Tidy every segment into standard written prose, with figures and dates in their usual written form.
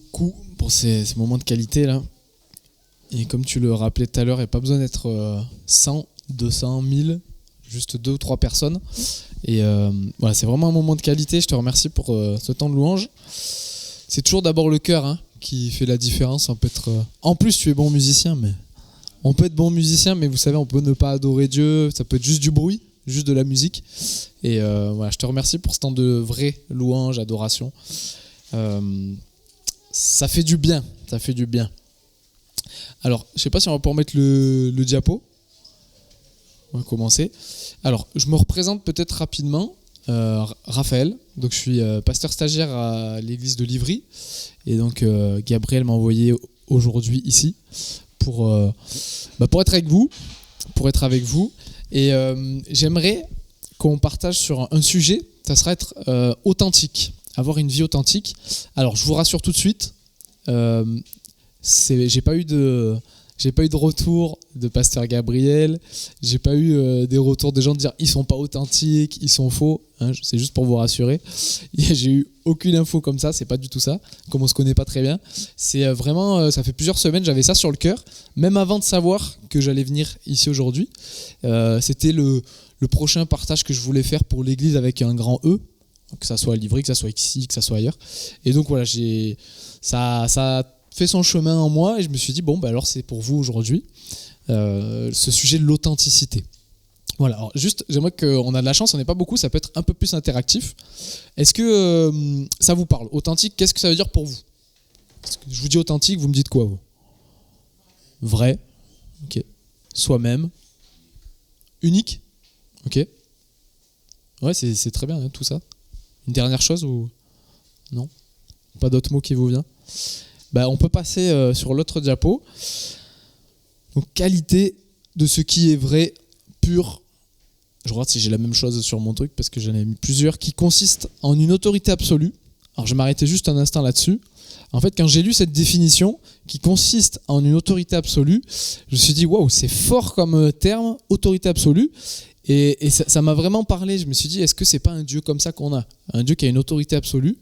beaucoup pour ces moments de qualité là. Et comme tu le rappelais tout à l'heure, il n'y a pas besoin d'être 100, 200, 1000, juste 2 ou 3 personnes. Et voilà, c'est vraiment un moment de qualité. Je te remercie pour ce temps de louange. C'est toujours d'abord le cœur qui fait la différence. On peut être, en plus, tu es bon musicien, mais on peut être bon musicien, mais vous savez, on peut ne pas adorer Dieu. Ça peut être juste du bruit, juste de la musique. Et voilà, je te remercie pour ce temps de vraie louange, adoration. Ça fait du bien, ça fait du bien. Alors, je ne sais pas si on va pouvoir mettre le diapo. On va commencer. Alors, je me représente peut-être rapidement. Raphaël, donc je suis pasteur stagiaire à l'église de Livry. Et donc, Gabriel m'a envoyé aujourd'hui ici pour être avec vous. Pour être avec vous. Et j'aimerais qu'on partage sur un sujet. Ça sera être authentique. Avoir une vie authentique. Alors, je vous rassure tout de suite. J'ai pas eu de retour de pasteur Gabriel, j'ai pas eu des retours des gens de dire ils sont pas authentiques, ils sont faux, c'est juste pour vous rassurer. J'ai eu aucune info comme ça, c'est pas du tout ça, comme on se connaît pas très bien. C'est vraiment, ça fait plusieurs semaines, j'avais ça sur le cœur, même avant de savoir que j'allais venir ici aujourd'hui. C'était le prochain partage que je voulais faire pour l'église avec un grand E, que ça soit à Livry, que ça soit ici, que ça soit ailleurs. Et donc voilà, ça a fait son chemin en moi et je me suis dit alors c'est pour vous aujourd'hui ce sujet de l'authenticité. Voilà, alors juste j'aimerais qu'on a de la chance, on n'est pas beaucoup, ça peut être un peu plus interactif. Est-ce que ça vous parle? Authentique, qu'est-ce que ça veut dire pour vous? Je vous dis authentique, vous me dites quoi vous? Vrai, ok. Soi-même, unique, ok. Ouais, c'est très bien tout ça. Une dernière chose ou non? Pas d'autre mot qui vous vient? On peut passer sur l'autre diapo. Donc, qualité de ce qui est vrai, pur. Je regarde si j'ai la même chose sur mon truc parce que j'en ai mis plusieurs, qui consiste en une autorité absolue. Alors, je vais m'arrêter juste un instant là-dessus. En fait, quand j'ai lu cette définition qui consiste en une autorité absolue, je me suis dit, waouh, c'est fort comme terme, autorité absolue. Et ça m'a vraiment parlé. Je me suis dit, est-ce que c'est pas un Dieu comme ça qu'on a? Un Dieu qui a une autorité absolue.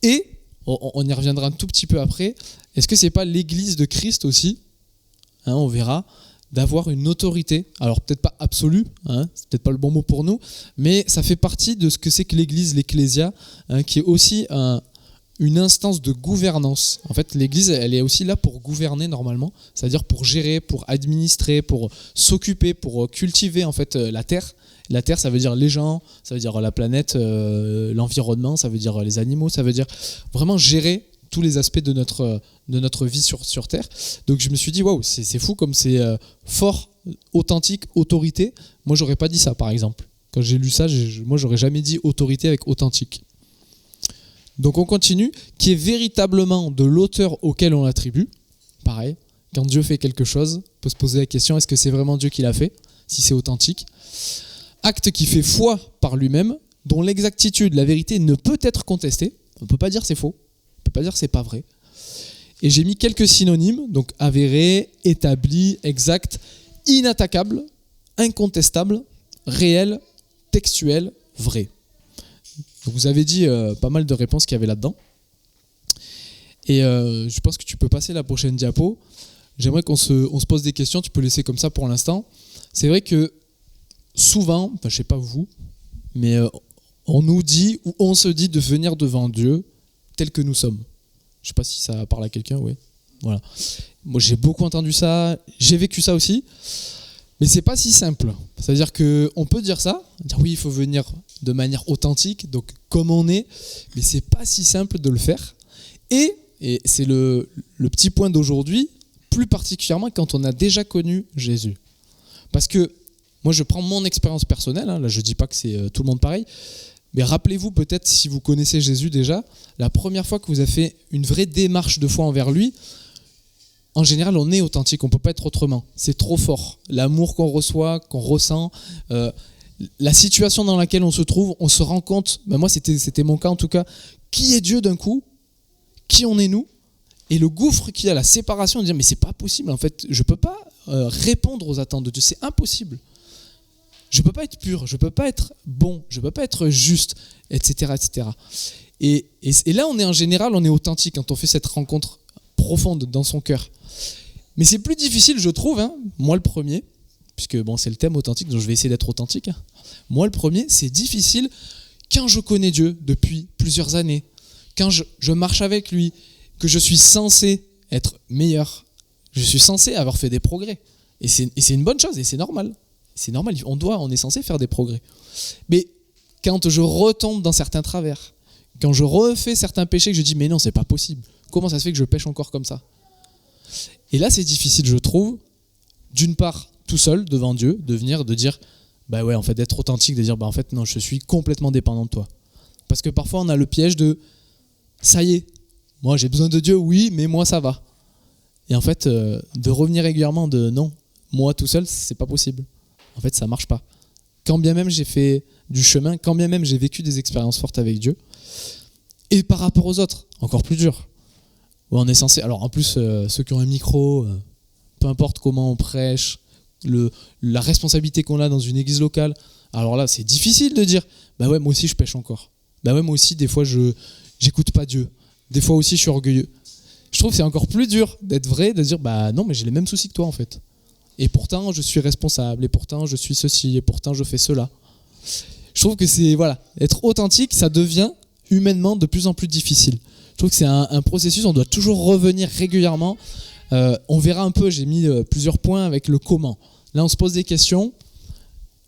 Et on y reviendra un tout petit peu après. Est-ce que c'est pas l'Église de Christ aussi, on verra, d'avoir une autorité, alors peut-être pas absolue, c'est peut-être pas le bon mot pour nous, mais ça fait partie de ce que c'est que l'Église, l'Ecclésia, qui est aussi une instance de gouvernance. En fait, l'Église, elle est aussi là pour gouverner normalement, c'est-à-dire pour gérer, pour administrer, pour s'occuper, pour cultiver en fait la terre. La terre, ça veut dire les gens, ça veut dire la planète, l'environnement, ça veut dire les animaux, ça veut dire vraiment gérer tous les aspects de notre vie sur Terre. Donc je me suis dit, waouh, c'est fou comme c'est fort, authentique, autorité. Moi, j'aurais pas dit ça, par exemple. Quand j'ai lu ça, moi, j'aurais jamais dit autorité avec authentique. Donc on continue, qui est véritablement de l'auteur auquel on l'attribue. Pareil, quand Dieu fait quelque chose, on peut se poser la question, est-ce que c'est vraiment Dieu qui l'a fait, si c'est authentique? Acte qui fait foi par lui-même, dont l'exactitude, la vérité ne peut être contestée. On ne peut pas dire c'est faux, on ne peut pas dire c'est pas vrai. Et j'ai mis quelques synonymes, donc avéré, établi, exact, inattaquable, incontestable, réel, textuel, vrai. Donc vous avez dit pas mal de réponses qu'il y avait là-dedans. Et je pense que tu peux passer la prochaine diapo. J'aimerais qu'on se pose des questions, tu peux laisser comme ça pour l'instant. C'est vrai que souvent, je ne sais pas vous, mais on nous dit ou on se dit de venir devant Dieu tel que nous sommes. Je ne sais pas si ça parle à quelqu'un, oui. Voilà. Moi, j'ai beaucoup entendu ça, j'ai vécu ça aussi, mais c'est pas si simple. C'est-à-dire qu'on peut dire ça, dire oui, il faut venir de manière authentique, donc comme on est, mais c'est pas si simple de le faire. Et c'est le petit point d'aujourd'hui, plus particulièrement quand on a déjà connu Jésus. Parce que moi, je prends mon expérience personnelle, là je ne dis pas que c'est tout le monde pareil, mais rappelez-vous peut-être, si vous connaissez Jésus déjà, la première fois que vous avez fait une vraie démarche de foi envers lui, en général, on est authentique, on ne peut pas être autrement. C'est trop fort. L'amour qu'on reçoit, qu'on ressent, la situation dans laquelle on se trouve, on se rend compte, moi c'était mon cas en tout cas, qui est Dieu d'un coup, qui on est nous, et le gouffre qu'il y a, la séparation, de dire mais c'est pas possible en fait, je ne peux pas répondre aux attentes de Dieu, c'est impossible. Je ne peux pas être pur, je ne peux pas être bon, je ne peux pas être juste, etc., etc. Et là, en général, on est authentique quand on fait cette rencontre profonde dans son cœur. Mais c'est plus difficile, je trouve, hein, moi le premier, puisque bon, c'est le thème authentique, donc je vais essayer d'être authentique. Hein. Moi le premier, c'est difficile quand je connais Dieu depuis plusieurs années, quand je marche avec lui, que je suis censé être meilleur, je suis censé avoir fait des progrès. Et c'est une bonne chose, et c'est normal. C'est normal, on est censé faire des progrès. Mais quand je retombe dans certains travers, quand je refais certains péchés, que je dis mais non, c'est pas possible. Comment ça se fait que je pêche encore comme ça ? Et là, c'est difficile, je trouve, d'une part, tout seul, devant Dieu, de dire, bah ouais, en fait, d'être authentique, de dire, bah en fait, non, je suis complètement dépendant de toi. Parce que parfois, on a le piège de, ça y est, moi, j'ai besoin de Dieu, oui, mais moi, ça va. Et en fait, de revenir régulièrement de, non, moi, tout seul, c'est pas possible. En fait, ça marche pas. Quand bien même j'ai fait du chemin, quand bien même j'ai vécu des expériences fortes avec Dieu, et par rapport aux autres, encore plus dur. Où on est censé, alors en plus ceux qui ont un micro, peu importe comment on prêche, la responsabilité qu'on a dans une église locale, alors là c'est difficile de dire bah ouais moi aussi je pêche encore, bah ouais moi aussi des fois j'écoute pas Dieu, des fois aussi je suis orgueilleux. Je trouve que c'est encore plus dur d'être vrai, de dire bah non mais j'ai les mêmes soucis que toi en fait, et pourtant je suis responsable, et pourtant je suis ceci, et pourtant je fais cela. Je trouve que c'est voilà, être authentique ça devient humainement de plus en plus difficile. Je trouve que c'est un processus, on doit toujours revenir régulièrement. On verra un peu, j'ai mis plusieurs points avec le comment. Là, on se pose des questions.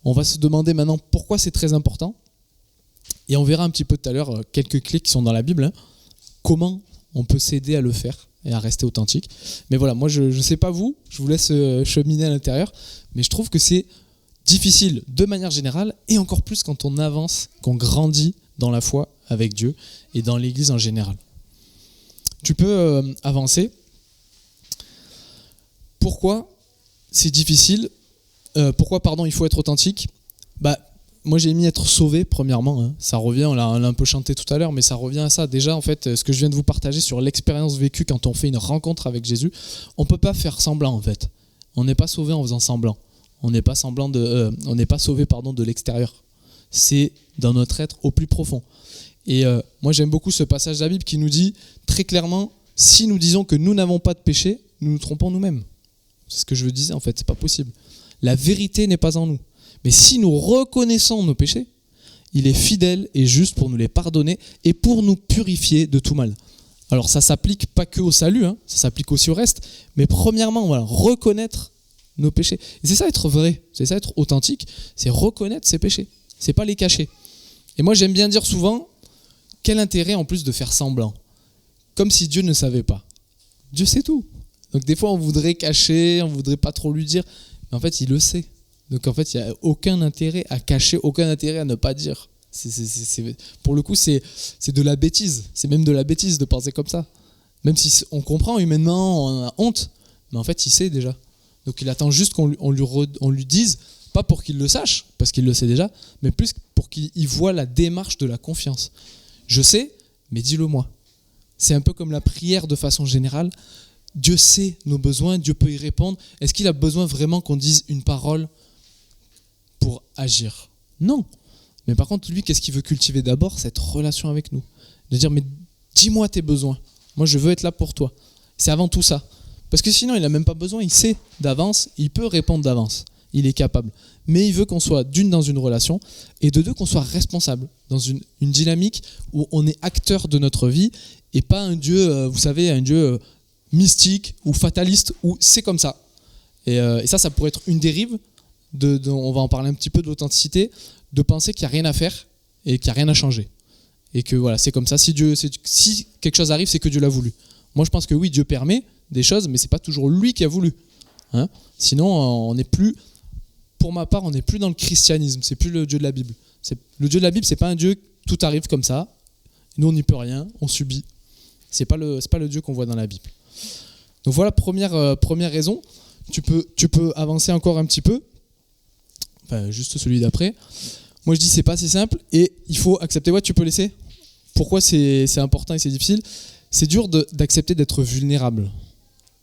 On va se demander maintenant pourquoi c'est très important. Et on verra un petit peu tout à l'heure quelques clés qui sont dans la Bible. Hein. Comment on peut s'aider à le faire et à rester authentique. Mais voilà, moi, je ne sais pas vous, je vous laisse cheminer à l'intérieur. Mais je trouve que c'est difficile de manière générale et encore plus quand on avance, qu'on grandit dans la foi avec Dieu et dans l'Église en général. Tu peux avancer. Pourquoi c'est difficile ? Pourquoi il faut être authentique ? Moi j'ai mis être sauvé premièrement. Hein. Ça revient, on l'a un peu chanté tout à l'heure, mais ça revient à ça. Déjà en fait, ce que je viens de vous partager sur l'expérience vécue quand on fait une rencontre avec Jésus, on ne peut pas faire semblant en fait. On n'est pas sauvé en faisant semblant. On n'est pas sauvé de l'extérieur. C'est dans notre être au plus profond. Et moi j'aime beaucoup ce passage de la Bible qui nous dit très clairement, si nous disons que nous n'avons pas de péché, nous nous trompons nous-mêmes. C'est ce que je disais en fait, c'est pas possible. La vérité n'est pas en nous. Mais si nous reconnaissons nos péchés, il est fidèle et juste pour nous les pardonner et pour nous purifier de tout mal. Alors ça s'applique pas que au salut, hein, ça s'applique aussi au reste, mais premièrement, voilà, reconnaître nos péchés. Et c'est ça être vrai, c'est ça être authentique, c'est reconnaître ses péchés, c'est pas les cacher. Et moi j'aime bien dire souvent, quel intérêt en plus de faire semblant ? Comme si Dieu ne savait pas. Dieu sait tout. Donc des fois on voudrait cacher, on voudrait pas trop lui dire, mais en fait il le sait. Donc en fait il n'y a aucun intérêt à cacher, aucun intérêt à ne pas dire. Pour le coup c'est de la bêtise, c'est même de la bêtise de penser comme ça. Même si on comprend humainement, on a honte, mais en fait il sait déjà. Donc il attend juste qu'on lui dise, pas pour qu'il le sache, parce qu'il le sait déjà, mais plus pour qu'il voit la démarche de la confiance. Je sais, mais dis-le moi. C'est un peu comme la prière de façon générale. Dieu sait nos besoins, Dieu peut y répondre. Est-ce qu'il a besoin vraiment qu'on dise une parole pour agir ? Non. Mais par contre, lui, qu'est-ce qu'il veut cultiver d'abord ? Cette relation avec nous. De dire, mais dis-moi tes besoins. Moi, je veux être là pour toi. C'est avant tout ça. Parce que sinon, il n'a même pas besoin, il sait d'avance, il peut répondre d'avance. Il est capable. Mais il veut qu'on soit d'une dans une relation et de deux qu'on soit responsable dans une dynamique où on est acteur de notre vie et pas un Dieu, vous savez, un Dieu mystique ou fataliste où c'est comme ça. Et ça pourrait être une dérive, on va en parler un petit peu de l'authenticité, de penser qu'il n'y a rien à faire et qu'il n'y a rien à changer. Et que voilà, c'est comme ça. Si quelque chose arrive, c'est que Dieu l'a voulu. Moi, je pense que oui, Dieu permet des choses, mais ce n'est pas toujours lui qui a voulu. Hein ? Sinon, on n'est plus... Pour ma part, on n'est plus dans le christianisme, c'est plus le Dieu de la Bible. Le Dieu de la Bible, c'est pas un Dieu, tout arrive comme ça, nous on n'y peut rien, on subit. C'est pas le Dieu qu'on voit dans la Bible. Donc voilà, première raison. Tu peux avancer encore un petit peu, enfin juste celui d'après. Moi je dis c'est pas si simple et il faut accepter. Ouais, tu peux laisser. Pourquoi c'est important et c'est difficile ? C'est dur d'accepter d'être vulnérable.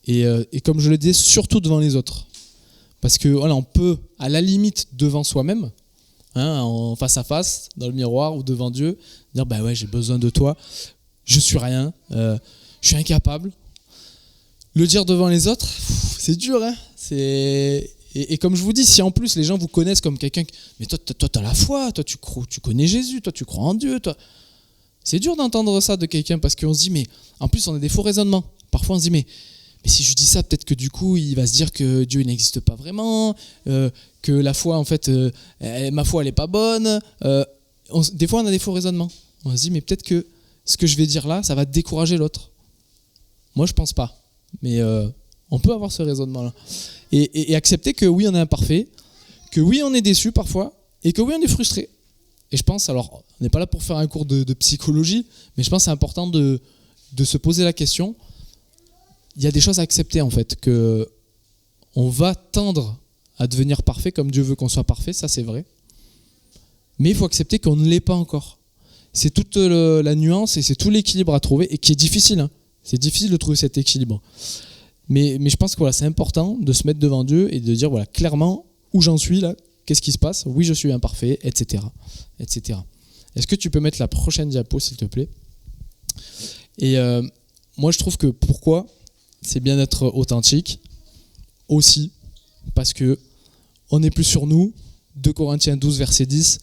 Et comme je le disais, surtout devant les autres. Parce que voilà, on peut, à la limite, devant soi-même, en face à face, dans le miroir ou devant Dieu, dire bah ouais, j'ai besoin de toi, je suis rien, je suis incapable. Le dire devant les autres, c'est dur, hein. Et comme je vous dis, si en plus les gens vous connaissent comme quelqu'un, mais toi t'as la foi, toi tu connais Jésus, toi tu crois en Dieu, toi. C'est dur d'entendre ça de quelqu'un parce qu'on se dit, mais en plus on a des faux raisonnements. Parfois on se dit, mais si je dis ça, peut-être que du coup il va se dire que Dieu n'existe pas vraiment, que la foi en fait, ma foi elle est pas bonne. Des fois on a des faux raisonnements. On se dit, mais peut-être que ce que je vais dire là, ça va décourager l'autre. Moi je pense pas, mais on peut avoir ce raisonnement-là. Et accepter que oui on est imparfait, que oui on est déçu parfois, et que oui on est frustré. Et je pense, alors on n'est pas là pour faire un cours de psychologie, mais je pense que c'est important de se poser la question. Il y a des choses à accepter en fait, que on va tendre à devenir parfait comme Dieu veut qu'on soit parfait, ça c'est vrai. Mais il faut accepter qu'on ne l'est pas encore. C'est toute la nuance et c'est tout l'équilibre à trouver et qui est difficile. Hein. C'est difficile de trouver cet équilibre. Mais je pense que voilà, c'est important de se mettre devant Dieu et de dire voilà, clairement où j'en suis là, qu'est-ce qui se passe, oui je suis imparfait, etc. etc. Est-ce que tu peux mettre la prochaine diapo s'il te plaît ? Et moi je trouve que pourquoi c'est bien d'être authentique aussi, parce que on n'est plus sur nous. 2 Corinthiens 12 verset 10,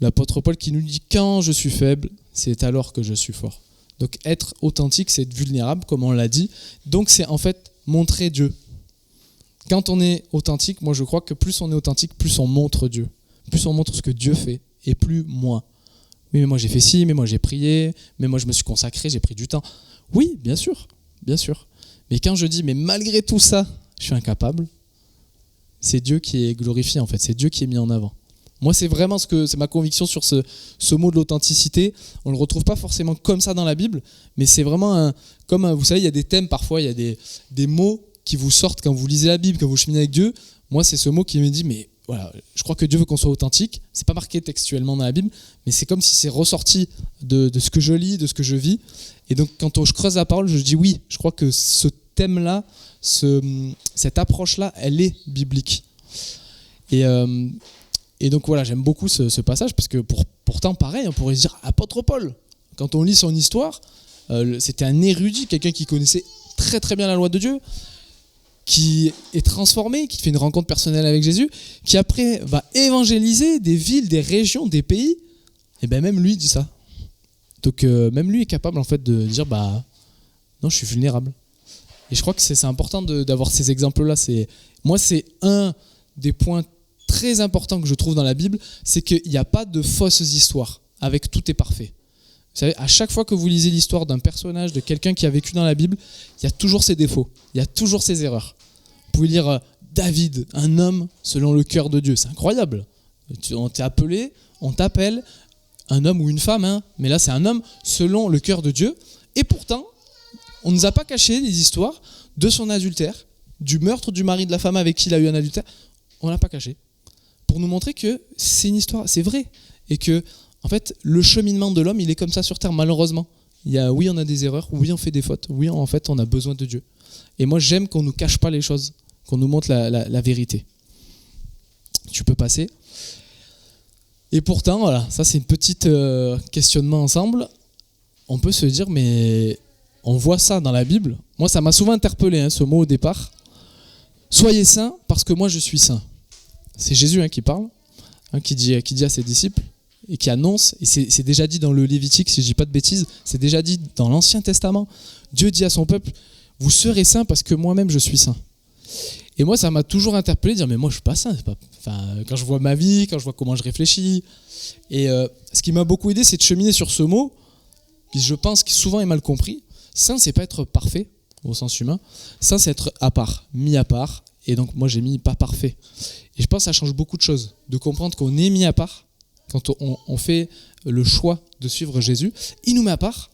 l'apôtre Paul qui nous dit quand je suis faible, c'est alors que je suis fort. Donc être authentique, c'est être vulnérable, comme on l'a dit. Donc c'est en fait montrer Dieu. Quand on est authentique, moi je crois que plus on est authentique, plus on montre Dieu. Plus on montre ce que Dieu fait, et plus moi. Oui, mais moi j'ai fait ci, mais moi j'ai prié, mais moi je me suis consacré, j'ai pris du temps. Oui, bien sûr, bien sûr. Mais quand je dis, mais malgré tout ça, je suis incapable, c'est Dieu qui est glorifié en fait, c'est Dieu qui est mis en avant. Moi, c'est vraiment c'est ma conviction sur ce mot de l'authenticité. On ne le retrouve pas forcément comme ça dans la Bible, mais c'est vraiment vous savez, il y a des thèmes parfois, il y a des mots qui vous sortent quand vous lisez la Bible, quand vous cheminez avec Dieu. Moi, c'est ce mot qui me dit, mais voilà, je crois que Dieu veut qu'on soit authentique. C'est pas marqué textuellement dans la Bible, mais c'est comme si c'est ressorti de ce que je lis, de ce que je vis. Et donc, quand je creuse la parole, je dis oui, je crois que ce thème-là, cette approche-là, elle est biblique. Et donc voilà, j'aime beaucoup ce passage parce que pourtant, pareil, on pourrait se dire apôtre Paul. Quand on lit son histoire, c'était un érudit, quelqu'un qui connaissait très très bien la loi de Dieu, qui est transformé, qui fait une rencontre personnelle avec Jésus, qui après va évangéliser des villes, des régions, des pays. Et bien même lui dit ça. Donc même lui est capable en fait de dire non, je suis vulnérable. Et je crois que c'est important d'avoir ces exemples-là. Moi, c'est un des points très importants que je trouve dans la Bible, c'est qu'il n'y a pas de fausses histoires avec tout est parfait. Vous savez, à chaque fois que vous lisez l'histoire d'un personnage, de quelqu'un qui a vécu dans la Bible, il y a toujours ses défauts, il y a toujours ses erreurs. Vous pouvez lire David, un homme selon le cœur de Dieu. C'est incroyable. On t'est appelé, on t'appelle, un homme ou une femme, hein, mais là c'est un homme selon le cœur de Dieu. Et pourtant, on ne nous a pas caché les histoires de son adultère, du meurtre du mari de la femme avec qui il a eu un adultère. On ne l'a pas caché. Pour nous montrer que c'est une histoire, c'est vrai. Et que, en fait, le cheminement de l'homme, il est comme ça sur Terre, malheureusement. Oui, on a des erreurs, oui, on fait des fautes, oui, en fait, on a besoin de Dieu. Et moi, j'aime qu'on ne nous cache pas les choses, qu'on nous montre la vérité. Tu peux passer. Et pourtant, voilà, ça c'est une petite questionnement ensemble. On peut se dire, mais on voit ça dans la Bible. Moi, ça m'a souvent interpellé, ce mot au départ. Soyez saints parce que moi je suis saint. C'est Jésus qui parle, qui dit à ses disciples et qui annonce, et c'est déjà dit dans le Lévitique, si je ne dis pas de bêtises, c'est déjà dit dans l'Ancien Testament. Dieu dit à son peuple, vous serez saints parce que moi-même je suis saint. Et moi, ça m'a toujours interpellé de dire, mais moi je ne suis pas saint. Quand je vois ma vie, quand je vois comment je réfléchis. Et ce qui m'a beaucoup aidé, c'est de cheminer sur ce mot, qui je pense qui souvent est mal compris. Saint, c'est pas être parfait, au sens humain. Saint, c'est être à part, mis à part. Et donc, moi, j'ai mis pas parfait. Et je pense que ça change beaucoup de choses, de comprendre qu'on est mis à part, quand on fait le choix de suivre Jésus. Il nous met à part.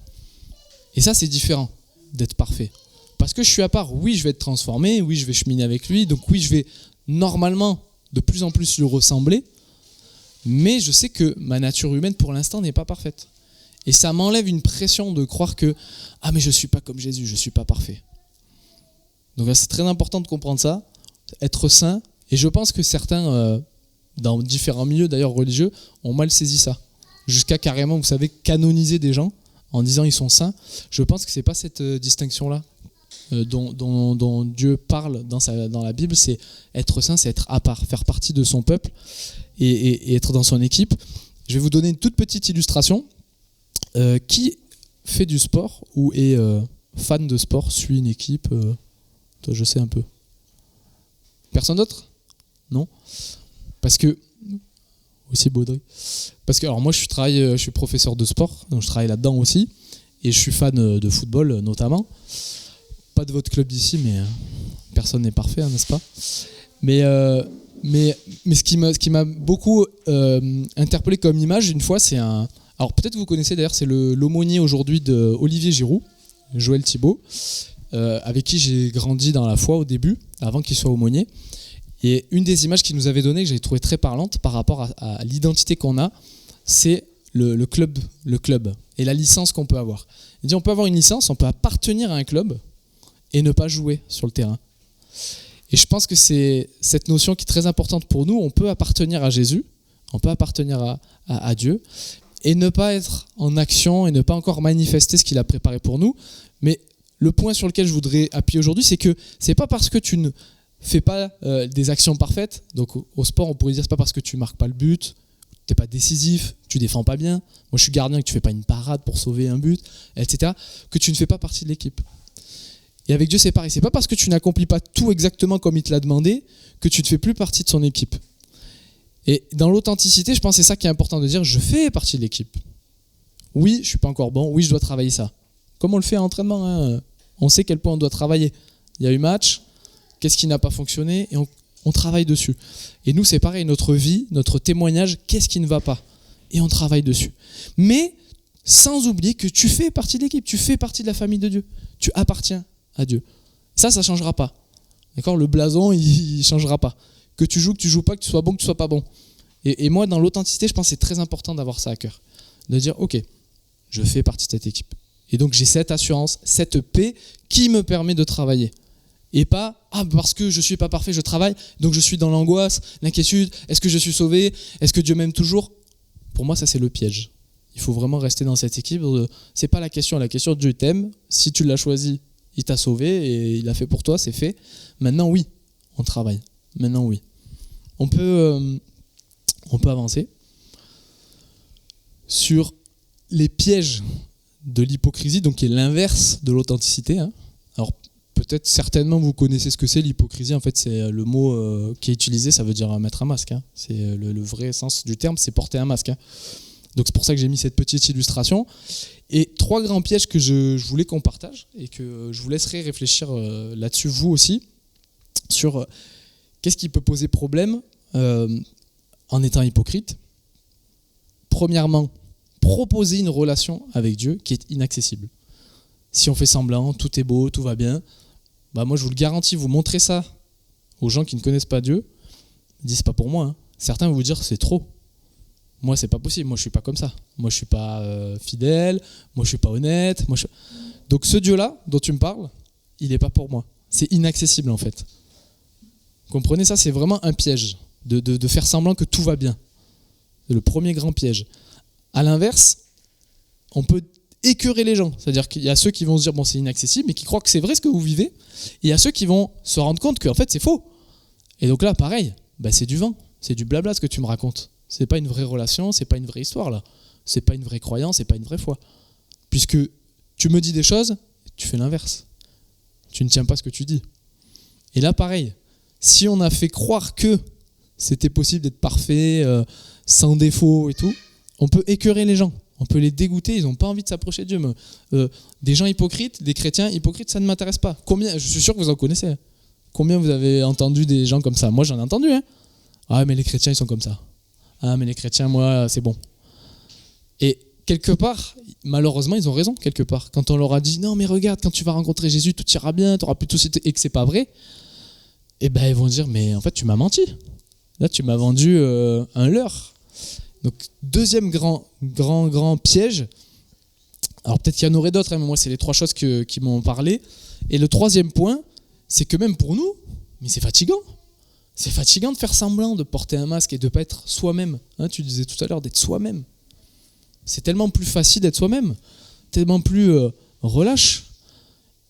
Et ça, c'est différent d'être parfait. Parce que je suis à part, oui, je vais être transformé, oui, je vais cheminer avec lui, donc oui, je vais normalement de plus en plus lui ressembler. Mais je sais que ma nature humaine, pour l'instant, n'est pas parfaite. Et ça m'enlève une pression de croire que « Ah, mais je ne suis pas comme Jésus, je ne suis pas parfait. » Donc c'est très important de comprendre ça, être saint. Et je pense que certains dans différents milieux d'ailleurs religieux, ont mal saisi ça. Jusqu'à carrément, vous savez, canoniser des gens en disant ils sont saints. Je pense que c'est pas cette distinction-là dont Dieu parle dans la Bible. C'est être saint, c'est être à part, faire partie de son peuple et être dans son équipe. Je vais vous donner une toute petite illustration. Qui fait du sport ou est fan de sport, suit une équipe toi, je sais un peu. Personne d'autre ? Non ? Parce que aussi Baudry. Parce que alors moi je suis professeur de sport, donc je travaille là-dedans aussi, et je suis fan de football notamment. Pas de votre club d'ici, mais personne n'est parfait, hein, n'est-ce pas ? Mais ce qui m'a beaucoup interpellé comme image une fois, c'est un. Alors peut-être que vous connaissez d'ailleurs, c'est l'aumônier aujourd'hui de Olivier Giroud, Joël Thibault, avec qui j'ai grandi dans la foi au début, avant qu'il soit aumônier. Et une des images qu'il nous avait données, que j'ai trouvé très parlante par rapport à l'identité qu'on a, c'est le club et la licence qu'on peut avoir. Il dit on peut avoir une licence, on peut appartenir à un club et ne pas jouer sur le terrain. Et je pense que c'est cette notion qui est très importante pour nous. On peut appartenir à Jésus, on peut appartenir à Dieu et ne pas être en action et ne pas encore manifester ce qu'il a préparé pour nous. Mais le point sur lequel je voudrais appuyer aujourd'hui, c'est que c'est pas parce que tu ne fais pas des actions parfaites. Donc au sport, on pourrait dire c'est pas parce que tu marques pas le but, t'es pas décisif, tu défends pas bien. Moi, je suis gardien, que tu fais pas une parade pour sauver un but, etc. Que tu ne fais pas partie de l'équipe. Et avec Dieu, c'est pareil. C'est pas parce que tu n'accomplis pas tout exactement comme il te l'a demandé que tu ne fais plus partie de son équipe. Et dans l'authenticité, je pense que c'est ça qui est important de dire. Je fais partie de l'équipe. Oui, je suis pas encore bon. Oui, je dois travailler ça. Comme on le fait à l'entraînement, hein. On sait quel point on doit travailler. Il y a eu match. Qu'est-ce qui n'a pas fonctionné et on travaille dessus. Et nous, c'est pareil, notre vie, notre témoignage, qu'est-ce qui ne va pas ? Et on travaille dessus. Mais sans oublier que tu fais partie de l'équipe, tu fais partie de la famille de Dieu. Tu appartiens à Dieu. Ça ne changera pas. D'accord ? Le blason, il ne changera pas. Que tu joues pas, que tu sois bon, que tu sois pas bon. Et moi, dans l'authenticité, je pense que c'est très important d'avoir ça à cœur. De dire, ok, je fais partie de cette équipe. Et donc, j'ai cette assurance, cette paix qui me permet de travailler. Et pas, parce que je ne suis pas parfait, je travaille, donc je suis dans l'angoisse, l'inquiétude, est-ce que je suis sauvé ? Est-ce que Dieu m'aime toujours ? Pour moi, ça c'est le piège. Il faut vraiment rester dans cette équilibre. C'est pas la question Dieu t'aime, si tu l'as choisi, il t'a sauvé et il l'a fait pour toi, c'est fait. Maintenant oui, on travaille. Maintenant oui. On peut avancer sur les pièges de l'hypocrisie, donc qui est l'inverse de l'authenticité. Hein. Alors peut-être, certainement, vous connaissez ce que c'est l'hypocrisie. En fait, c'est le mot qui est utilisé, ça veut dire mettre un masque. Hein. C'est le vrai sens du terme, c'est porter un masque. Hein. Donc c'est pour ça que j'ai mis cette petite illustration. Et 3 grands pièges que je voulais qu'on partage et que je vous laisserai réfléchir là-dessus, vous aussi, sur qu'est-ce qui peut poser problème en étant hypocrite. Premièrement, proposer une relation avec Dieu qui est inaccessible. Si on fait semblant, tout est beau, tout va bien, moi je vous le garantis, vous montrez ça aux gens qui ne connaissent pas Dieu, ils disent c'est pas pour moi. Hein. Certains vont vous dire c'est trop. Moi c'est pas possible, moi je suis pas comme ça. Moi je suis pas fidèle, moi je suis pas honnête. Donc ce Dieu-là dont tu me parles, il n'est pas pour moi. C'est inaccessible en fait. Comprenez ça, c'est vraiment un piège de faire semblant que tout va bien. C'est le premier grand piège. À l'inverse, on peut écœurer les gens. C'est-à-dire qu'il y a ceux qui vont se dire c'est inaccessible, mais qui croient que c'est vrai ce que vous vivez. Et il y a ceux qui vont se rendre compte qu'en fait c'est faux. Et donc là, pareil, c'est du vent, c'est du blabla ce que tu me racontes. C'est pas une vraie relation, c'est pas une vraie histoire là. C'est pas une vraie croyance, c'est pas une vraie foi. Puisque tu me dis des choses, tu fais l'inverse. Tu ne tiens pas ce que tu dis. Et là, pareil, si on a fait croire que c'était possible d'être parfait, sans défaut et tout, on peut écœurer les gens. On peut les dégoûter, ils n'ont pas envie de s'approcher de Dieu. Des gens hypocrites, des chrétiens hypocrites, ça ne m'intéresse pas. Combien, je suis sûr que vous en connaissez. Combien vous avez entendu des gens comme ça ? Moi, j'en ai entendu. Hein. Ah, mais les chrétiens, ils sont comme ça. Ah, mais les chrétiens, moi, c'est bon. Et quelque part, malheureusement, ils ont raison, quelque part. Quand on leur a dit, non, mais regarde, quand tu vas rencontrer Jésus, tout ira bien, tu auras plus de soucis, et que c'est pas vrai, ils vont dire, mais en fait, tu m'as menti. Là, tu m'as vendu un leurre. Donc, deuxième grand piège. Alors, peut-être qu'il y en aurait d'autres, hein, mais moi, c'est les 3 choses qui m'ont parlé. Et le troisième point, c'est que même pour nous, mais c'est fatigant. C'est fatigant de faire semblant, de porter un masque et de ne pas être soi-même. Tu disais tout à l'heure d'être soi-même. C'est tellement plus facile d'être soi-même, tellement plus relâche.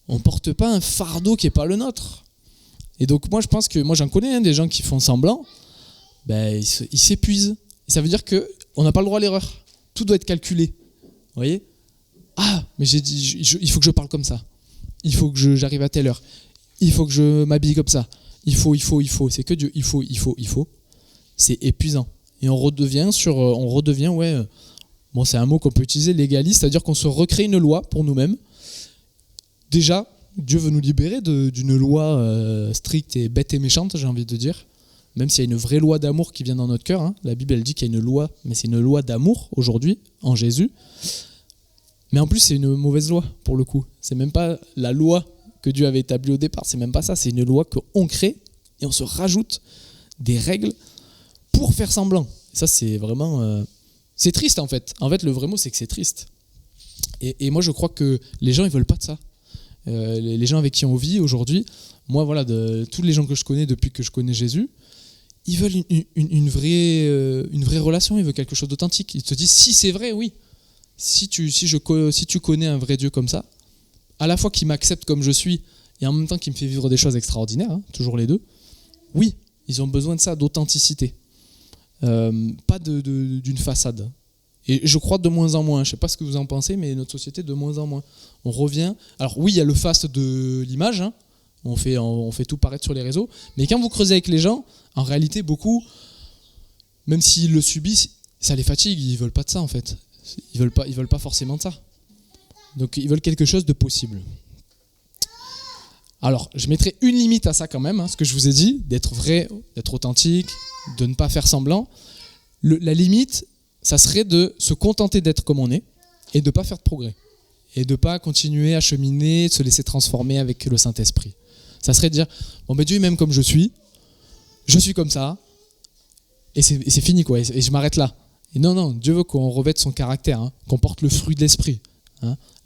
On ne porte pas un fardeau qui n'est pas le nôtre. Et donc moi je pense que, moi j'en connais des gens qui font semblant, ils s'épuisent. Et ça veut dire qu'on n'a pas le droit à l'erreur. Tout doit être calculé. Vous voyez ? Ah, mais j'ai dit, il faut que je parle comme ça. Il faut que j'arrive à telle heure. Il faut que je m'habille comme ça. Il faut. C'est que Dieu. Il faut. C'est épuisant. Et on redevient bon, c'est un mot qu'on peut utiliser, légaliste, c'est-à-dire qu'on se recrée une loi pour nous-mêmes. Déjà, Dieu veut nous libérer d'une loi stricte et bête et méchante, j'ai envie de dire. Même s'il y a une vraie loi d'amour qui vient dans notre cœur. La Bible, elle dit qu'il y a une loi, mais c'est une loi d'amour aujourd'hui, en Jésus. Mais en plus, c'est une mauvaise loi, pour le coup. C'est même pas la loi que Dieu avait établie au départ, c'est même pas ça. C'est une loi qu'on crée et on se rajoute des règles pour faire semblant. Et ça, c'est vraiment... c'est triste, en fait. En fait, le vrai mot, c'est que c'est triste. Et moi, je crois que les gens, ils veulent pas de ça. Les gens avec qui on vit aujourd'hui, moi, voilà, de tous les gens que je connais depuis que je connais Jésus, ils veulent une vraie relation, ils veulent quelque chose d'authentique. Ils te disent, si c'est vrai, oui. Si tu connais un vrai Dieu comme ça, à la fois qui m'accepte comme je suis et en même temps qui me fait vivre des choses extraordinaires, toujours les deux, oui, ils ont besoin de ça, d'authenticité. Pas d'une façade. Et je crois de moins en moins, je ne sais pas ce que vous en pensez, mais notre société de moins en moins. On revient. Alors oui, il y a le faste de l'image, on fait tout paraître sur les réseaux, mais quand vous creusez avec les gens, en réalité, beaucoup, même s'ils le subissent, ça les fatigue, ils ne veulent pas de ça en fait. Ils veulent pas forcément de ça. Donc ils veulent quelque chose de possible. Alors, je mettrai une limite à ça quand même, ce que je vous ai dit, d'être vrai, d'être authentique, de ne pas faire semblant. La limite, ça serait de se contenter d'être comme on est et de ne pas faire de progrès. Et de ne pas continuer à cheminer, de se laisser transformer avec le Saint-Esprit. Ça serait de dire, bon ben Dieu m'aime comme je suis comme ça, et c'est fini quoi, et je m'arrête là. Et non, Dieu veut qu'on revête son caractère, qu'on porte le fruit de l'esprit.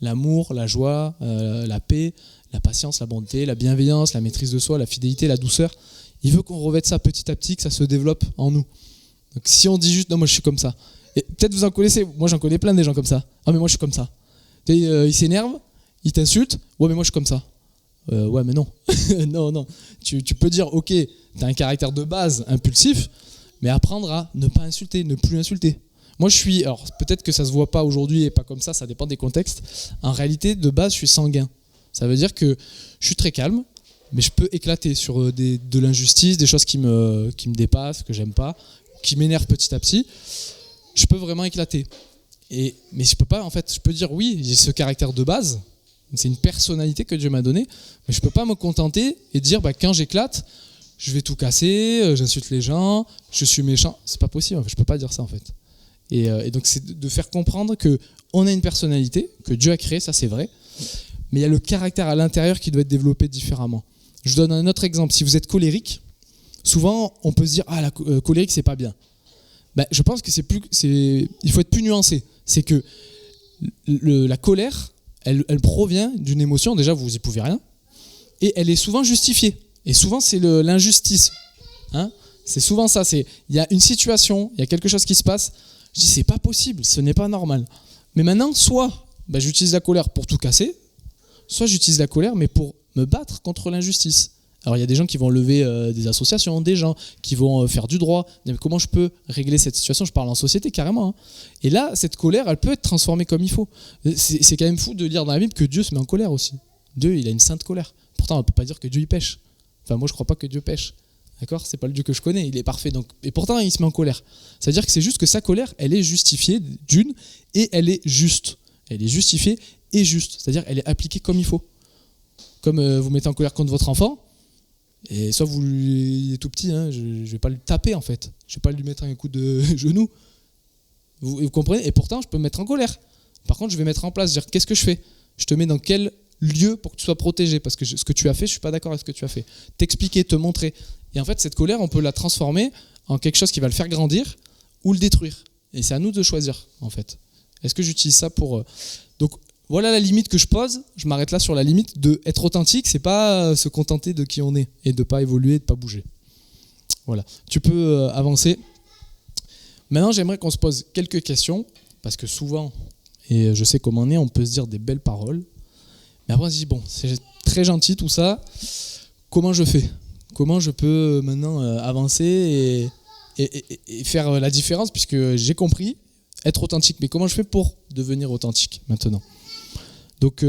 L'amour, la joie, la paix, la patience, la bonté, la bienveillance, la maîtrise de soi, la fidélité, la douceur. Il veut qu'on revête ça petit à petit, que ça se développe en nous. Donc si on dit juste, non moi je suis comme ça, et peut-être vous en connaissez, moi j'en connais plein des gens comme ça. Ah mais moi je suis comme ça. Il s'énerve, il t'insulte, ouais mais moi je suis comme ça. Ouais mais non, non. Tu peux dire ok, t'as un caractère de base impulsif, mais apprendre à ne pas insulter, ne plus insulter. Moi je suis, alors peut-être que ça se voit pas aujourd'hui et pas comme ça dépend des contextes. En réalité de base je suis sanguin. Ça veut dire que je suis très calme, mais je peux éclater sur de l'injustice, des choses qui me dépassent, que j'aime pas, qui m'énervent petit à petit. Je peux vraiment éclater. Mais je peux pas, en fait, je peux dire oui, j'ai ce caractère de base, c'est une personnalité que Dieu m'a donnée, mais je peux pas me contenter et dire quand j'éclate, je vais tout casser, j'insulte les gens, je suis méchant. C'est pas possible, je peux pas dire ça en fait. Et donc c'est de faire comprendre qu'on a une personnalité, que Dieu a créée, ça c'est vrai, mais il y a le caractère à l'intérieur qui doit être développé différemment. Je vous donne un autre exemple. Si vous êtes colérique, souvent on peut se dire la colérique c'est pas bien. Je pense que il faut être plus nuancé. C'est que la colère, elle provient d'une émotion, déjà vous y pouvez rien, et elle est souvent justifiée. Et souvent c'est l'injustice. C'est souvent ça. Il y a une situation, il y a quelque chose qui se passe, je dis c'est pas possible, ce n'est pas normal. Mais maintenant, soit j'utilise la colère pour tout casser, soit j'utilise la colère mais pour me battre contre l'injustice. Alors il y a des gens qui vont lever des associations, des gens qui vont faire du droit. Mais comment je peux régler cette situation ? Je parle en société carrément. Et là, cette colère, elle peut être transformée comme il faut. C'est quand même fou de lire dans la Bible que Dieu se met en colère aussi. Dieu, il a une sainte colère. Pourtant, on ne peut pas dire que Dieu il pêche. Enfin, moi, je ne crois pas que Dieu pêche. D'accord ? C'est pas le Dieu que je connais, il est parfait. Donc, et pourtant, il se met en colère. Ça veut dire que c'est juste que sa colère, elle est justifiée d'une et elle est juste. Elle est justifiée et juste. C'est-à-dire elle est appliquée comme il faut. Comme vous mettez en colère contre votre enfant, et soit il est tout petit, je ne vais pas le taper en fait. Je ne vais pas lui mettre un coup de genou. Vous comprenez ? Et pourtant, je peux me mettre en colère. Par contre, je vais mettre en place, dire qu'est-ce que je fais ? Je te mets dans quel lieu pour que tu sois protégé ? Parce que ce que tu as fait, je ne suis pas d'accord avec ce que tu as fait. T'expliquer, te montrer. Et en fait, cette colère, on peut la transformer en quelque chose qui va le faire grandir ou le détruire. Et c'est à nous de choisir en fait. Est-ce que j'utilise ça pour... Donc, voilà la limite que je pose. Je m'arrête là sur la limite d'être authentique. C'est pas se contenter de qui on est et de pas évoluer, de pas bouger. Voilà, tu peux avancer. Maintenant, j'aimerais qu'on se pose quelques questions, parce que souvent, et je sais comment on est, on peut se dire des belles paroles, mais après on se dit, bon, c'est très gentil tout ça, comment je fais ? Comment je peux maintenant avancer et faire la différence, puisque j'ai compris, être authentique, mais comment je fais pour devenir authentique maintenant ? Donc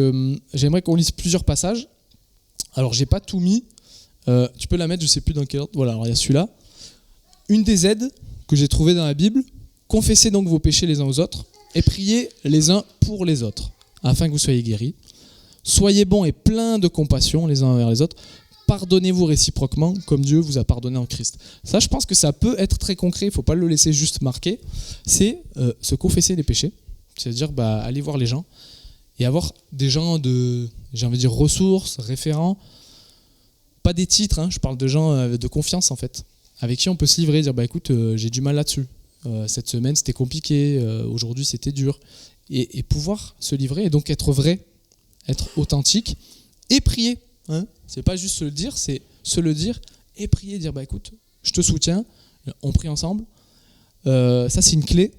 j'aimerais qu'on lise plusieurs passages. Alors j'ai pas tout mis, tu peux la mettre, je sais plus dans quel ordre. Voilà, alors il y a celui-là. Une des aides que j'ai trouvées dans la Bible, confessez donc vos péchés les uns aux autres et priez les uns pour les autres, afin que vous soyez guéris. Soyez bons et pleins de compassion les uns envers les autres. Pardonnez-vous réciproquement comme Dieu vous a pardonné en Christ. Ça, je pense que ça peut être très concret, il ne faut pas le laisser juste marquer. C'est se confesser les péchés, c'est-à-dire aller voir les gens et avoir des gens de, j'ai envie de dire, ressources, référents, pas des titres, hein, je parle de gens de confiance en fait, avec qui on peut se livrer, dire écoute, j'ai du mal là-dessus, cette semaine c'était compliqué, aujourd'hui c'était dur, et pouvoir se livrer et donc être vrai, être authentique et prier. Hein, c'est pas juste se le dire, c'est se le dire et prier, dire écoute, je te soutiens, on prie ensemble. Ça c'est une clé.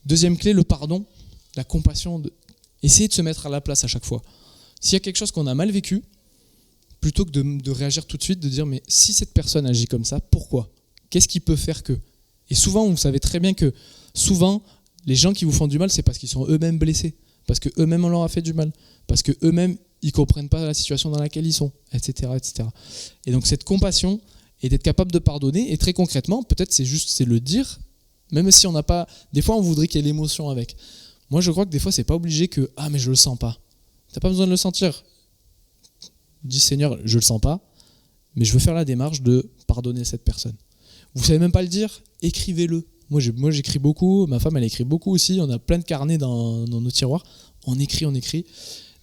Deuxième clé, le pardon, la compassion, essayer de se mettre à la place à chaque fois. S'il y a quelque chose qu'on a mal vécu, plutôt que de réagir tout de suite, de dire mais si cette personne agit comme ça, pourquoi ? Qu'est-ce qui peut faire que ? Et souvent, vous savez très bien que souvent, les gens qui vous font du mal, c'est parce qu'ils sont eux-mêmes blessés, parce qu'eux-mêmes on leur a fait du mal, parce qu'eux-mêmes ils ne comprennent pas la situation dans laquelle ils sont, etc., etc. Et donc cette compassion et d'être capable de pardonner, et très concrètement, peut-être c'est le dire, même si on n'a pas... Des fois on voudrait qu'il y ait l'émotion avec. Moi je crois que des fois c'est pas obligé que « Ah mais je le sens pas ». Tu n'as pas besoin de le sentir. Dis Seigneur, je le sens pas, mais je veux faire la démarche de pardonner cette personne. Vous savez même pas le dire, écrivez-le. Moi j'écris beaucoup, ma femme elle écrit beaucoup aussi, on a plein de carnets dans nos tiroirs, on écrit.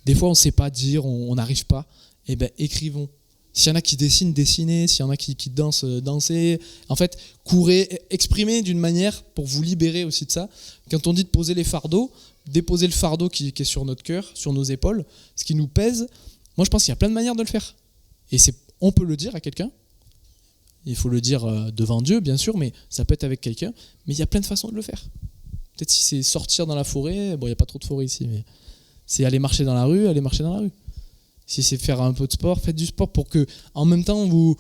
Des fois, on ne sait pas dire, on n'arrive pas. Eh bien, écrivons. S'il y en a qui dessinent, dessinez. S'il y en a qui dansent, dansez. En fait, courez, exprimez d'une manière pour vous libérer aussi de ça. Quand on dit de poser les fardeaux, déposer le fardeau qui est sur notre cœur, sur nos épaules, ce qui nous pèse, moi, je pense qu'il y a plein de manières de le faire. Et on peut le dire à quelqu'un. Il faut le dire devant Dieu, bien sûr, mais ça peut être avec quelqu'un. Mais il y a plein de façons de le faire. Peut-être si c'est sortir dans la forêt, bon, il n'y a pas trop de forêt ici, mais... C'est aller marcher dans la rue, Si c'est faire un peu de sport, faites du sport pour que, en même temps, vous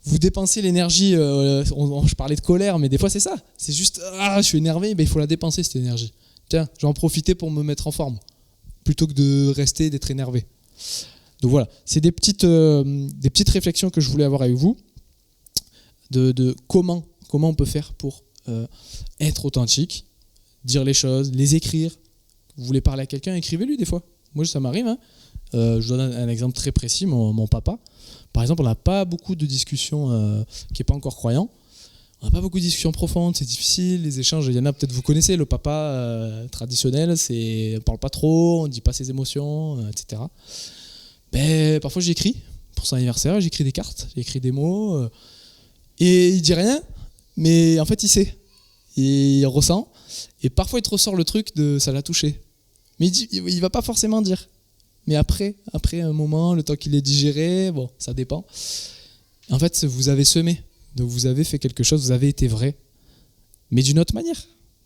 dépensez l'énergie. Je parlais de colère, mais des fois c'est ça. C'est juste, je suis énervé, il faut la dépenser cette énergie. Tiens, je vais en profiter pour me mettre en forme, plutôt que de rester, d'être énervé. Donc voilà, c'est des petites réflexions que je voulais avoir avec vous, de comment on peut faire pour être authentique, dire les choses, les écrire. Vous voulez parler à quelqu'un, écrivez-lui des fois. Moi, ça m'arrive. Hein. Je donne un exemple très précis. Mon papa, par exemple, on n'a pas beaucoup de discussions, qui n'est pas encore croyant. On n'a pas beaucoup de discussions profondes, c'est difficile. Les échanges, il y en a peut-être, vous connaissez le papa traditionnel, on ne parle pas trop, on ne dit pas ses émotions, etc. Parfois, j'écris pour son anniversaire, j'écris des cartes, j'écris des mots. Et il ne dit rien, mais en fait, il sait. Il ressent. Et parfois, il te ressort le truc de ça l'a touché. Mais il va pas forcément dire. Mais après un moment, le temps qu'il est digéré, bon, ça dépend. En fait, vous avez semé. Donc vous avez fait quelque chose, vous avez été vrai. Mais d'une autre manière.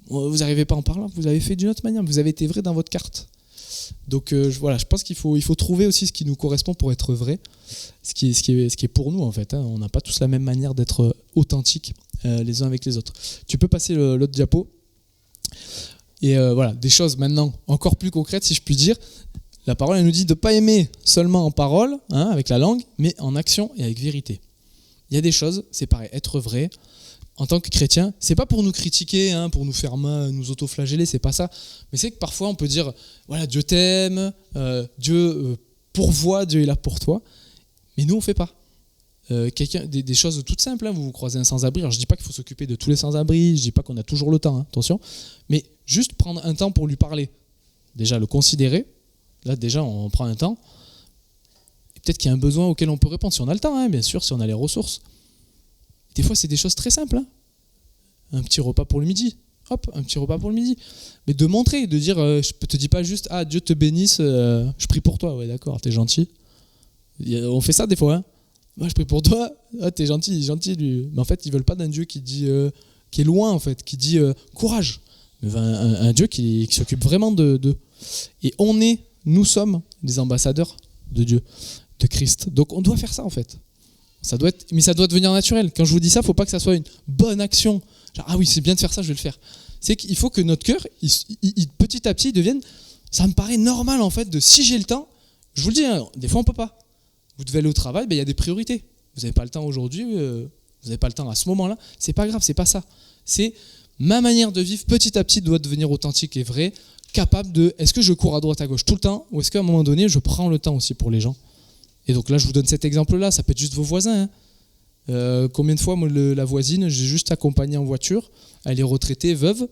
Vous n'arrivez pas en parlant, vous avez fait d'une autre manière. Vous avez été vrai dans votre carte. Donc voilà, je pense qu'il faut trouver aussi ce qui nous correspond pour être vrai. Ce qui est pour nous en fait. Hein. On n'a pas tous la même manière d'être authentique les uns avec les autres. Tu peux passer l'autre diapo. Et voilà, des choses maintenant encore plus concrètes si je puis dire. La parole elle nous dit de ne pas aimer seulement en parole, avec la langue, mais en action et avec vérité. Il y a des choses, c'est pareil, être vrai, en tant que chrétien, c'est pas pour nous critiquer, pour nous faire mal, nous autoflageller, c'est pas ça. Mais c'est que parfois on peut dire, voilà, Dieu t'aime, Dieu pourvoit, Dieu est là pour toi. Mais nous on fait pas. Des choses toutes simples, vous croisez un sans-abri, alors je dis pas qu'il faut s'occuper de tous les sans-abri, je dis pas qu'on a toujours le temps, attention, mais juste prendre un temps pour lui parler. Déjà le considérer, là déjà on prend un temps, et peut-être qu'il y a un besoin auquel on peut répondre, si on a le temps, bien sûr, si on a les ressources. Des fois c'est des choses très simples, un petit repas pour le midi, un petit repas pour le midi, mais de montrer, de dire, je te dis pas juste, Dieu te bénisse, je prie pour toi, ouais d'accord, t'es gentil, on fait ça des fois, Moi, je prie pour toi. Ah, t'es gentil, il est gentil lui. Mais en fait, ils veulent pas d'un Dieu qui dit, qui est loin en fait, qui dit courage. Mais un Dieu qui s'occupe vraiment d'eux. Et nous sommes des ambassadeurs de Dieu, de Christ. Donc on doit faire ça en fait. Mais ça doit devenir naturel. Quand je vous dis ça, il ne faut pas que ça soit une bonne action. Genre, ah oui, c'est bien de faire ça, je vais le faire. C'est qu'il faut que notre cœur, petit à petit, devienne. Ça me paraît normal en fait si j'ai le temps. Je vous le dis, hein, des fois on ne peut pas. Vous devez aller au travail, il y a des priorités. Vous n'avez pas le temps aujourd'hui, vous n'avez pas le temps à ce moment-là. C'est pas grave, c'est pas ça. C'est ma manière de vivre petit à petit doit devenir authentique et vraie, capable de. Est-ce que je cours à droite à gauche tout le temps, ou est-ce qu'à un moment donné je prends le temps aussi pour les gens? Et donc là, je vous donne cet exemple-là. Ça peut être juste vos voisins. Combien de fois, moi, la voisine, j'ai juste accompagné en voiture. Elle est retraitée, veuve.